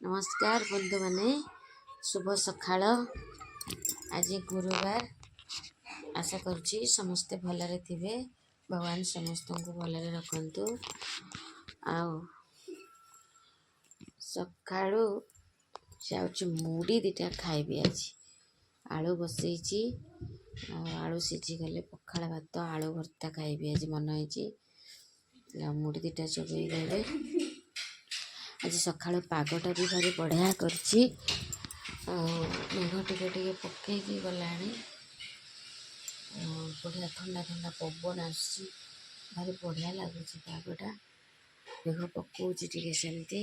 नमस्कार बंधु माने शुभ सकाळ। आज गुरुवार आशा करुच्ची समस्ते भलरे थिबे। भगवान समस्त को भलरे रखंतु। सकाळू जाऊँ मुड़ी दीटा खाइबी। आज आलू बसई आलू सीझी गले पखाड़ भात आलू भर्ता खाइबी। आज मन है मुड़ी दीटा चोबई गले। आज सका पागटा भी भारी बढ़िया करछि। मेघ टिके टिके पकईकी गला बढ़िया ठंडा ठंडा पवन आसी भारी बढ़िया लगुच पागटा। मेघ पकौची टिके सेमती।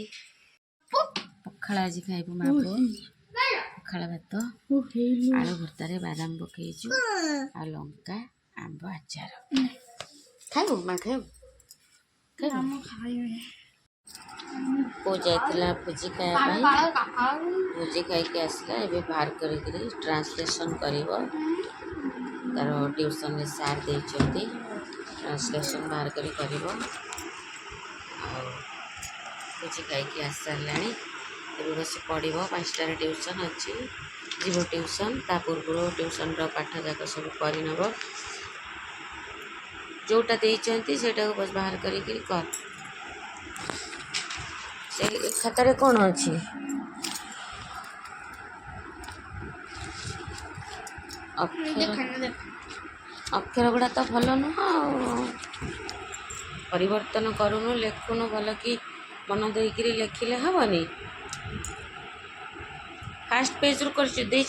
पखाड़ आज खाइबू माँ पुओ पखाड़ भात आलू भर्तारे बादाम पकईचु आ लंका आंब आचार खाइबू माँ खाइबू। पो जाइला भोजी खाया भोजी खाई आसला एबे बाहर करी ट्रांसलेशन करिव। तार ट्यूशन सार देइचंती ट्रांसलेशन बाहर करी करिव। भोजी खाई आस सारानी एबे बस पढ़िव। 5टार ट्यूशन अच्छी जीव ट्यूशन ता पूर्व ट्यूशन पाठ जाक सब करनब। जोटा देइचंती सेटा बस बाहर करी कर। खातारे कौन अच्छी अक्षर गुड़ा तो भल नुह परिवर्तन करूनु लेखुनु भल कि मन देकरी लेखिले हेनी। फास्ट पेज रु कर देख